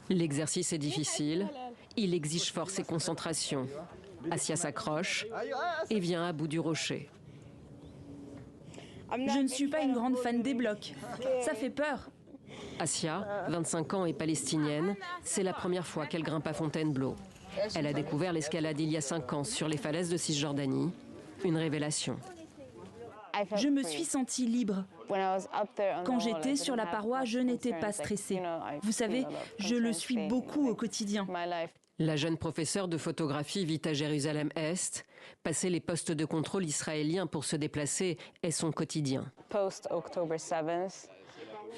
L'exercice est difficile, il exige force et concentration. Assia s'accroche et vient à bout du rocher. Je ne suis pas une grande fan des blocs. Ça fait peur. Assia, 25 ans et palestinienne, c'est la première fois qu'elle grimpe à Fontainebleau. Elle a découvert l'escalade il y a 5 ans sur les falaises de Cisjordanie. Une révélation. Je me suis sentie libre. Quand j'étais sur la paroi, je n'étais pas stressée. Vous savez, je le suis beaucoup au quotidien. La jeune professeure de photographie vit à Jérusalem-Est. Passer les postes de contrôle israéliens pour se déplacer est son quotidien.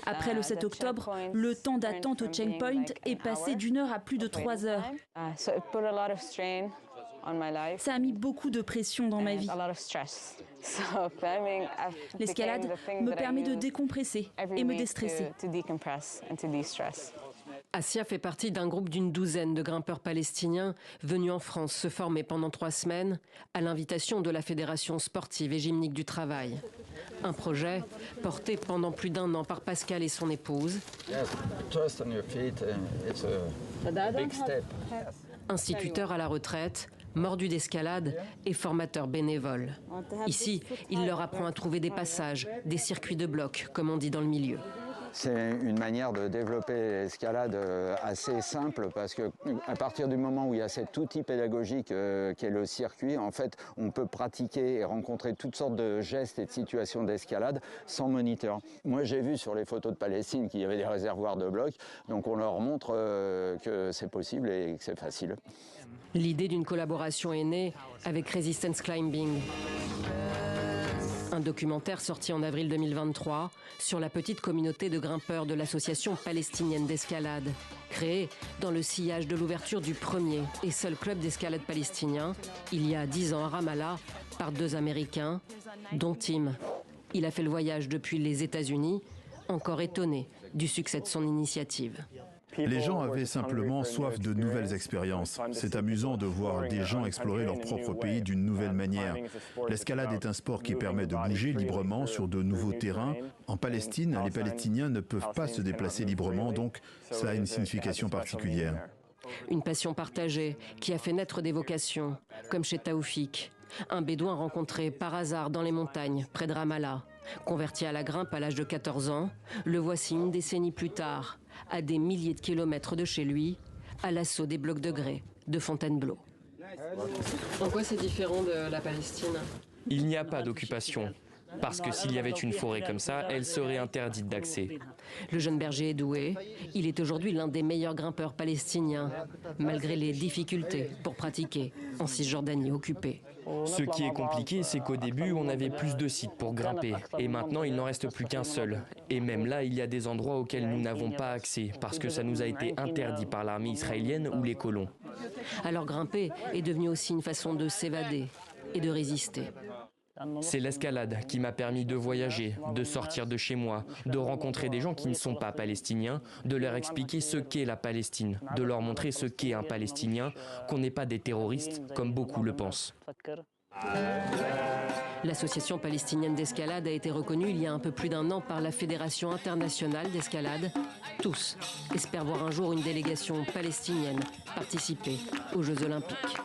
Après le 7 octobre, le temps d'attente au checkpoint est passé d'1 heure à plus de 3 heures. Ça a mis beaucoup de pression dans ma vie. L'escalade me permet de décompresser et me déstresser. Assia fait partie d'un groupe d'une douzaine de grimpeurs palestiniens venus en France se former pendant 3 semaines à l'invitation de la Fédération sportive et gymnique du travail. Un projet porté pendant plus d'1 an par Pascal et son épouse. Instituteur à la retraite, mordu d'escalade et formateur bénévole. Ici, il leur apprend à trouver des passages, des circuits de blocs, comme on dit dans le milieu. C'est une manière de développer l'escalade assez simple parce que à partir du moment où il y a cet outil pédagogique qui est le circuit, en fait, on peut pratiquer et rencontrer toutes sortes de gestes et de situations d'escalade sans moniteur. Moi, j'ai vu sur les photos de Palestine qu'il y avait des réservoirs de blocs, donc on leur montre que c'est possible et que c'est facile. L'idée d'une collaboration est née avec Resistance Climbing. Un documentaire sorti en avril 2023 sur la petite communauté de grimpeurs de l'association palestinienne d'escalade, créée dans le sillage de l'ouverture du premier et seul club d'escalade palestinien, il y a 10 ans à Ramallah, par 2 Américains, dont Tim. Il a fait le voyage depuis les États-Unis, encore étonné du succès de son initiative. Les gens avaient simplement soif de nouvelles expériences. C'est amusant de voir des gens explorer leur propre pays d'une nouvelle manière. L'escalade est un sport qui permet de bouger librement sur de nouveaux terrains. En Palestine, les Palestiniens ne peuvent pas se déplacer librement, donc cela a une signification particulière. Une passion partagée qui a fait naître des vocations, comme chez Taoufik, un bédouin rencontré par hasard dans les montagnes, près de Ramallah. Converti à la grimpe à l'âge de 14 ans, le voici une décennie plus tard, à des milliers de kilomètres de chez lui, à l'assaut des blocs de grès de Fontainebleau. En quoi c'est différent de la Palestine ? Il n'y a pas d'occupation. Parce que s'il y avait une forêt comme ça, elle serait interdite d'accès. Le jeune berger est doué. Il est aujourd'hui l'un des meilleurs grimpeurs palestiniens, malgré les difficultés pour pratiquer en Cisjordanie occupée. Ce qui est compliqué, c'est qu'au début, on avait plus de sites pour grimper. Et maintenant, il n'en reste plus qu'un seul. Et même là, il y a des endroits auxquels nous n'avons pas accès, parce que ça nous a été interdit par l'armée israélienne ou les colons. Alors grimper est devenu aussi une façon de s'évader et de résister. C'est l'escalade qui m'a permis de voyager, de sortir de chez moi, de rencontrer des gens qui ne sont pas palestiniens, de leur expliquer ce qu'est la Palestine, de leur montrer ce qu'est un Palestinien, qu'on n'est pas des terroristes comme beaucoup le pensent. L'association palestinienne d'escalade a été reconnue il y a un peu plus d'1 an par la Fédération internationale d'escalade. Tous espèrent voir un jour une délégation palestinienne participer aux Jeux Olympiques.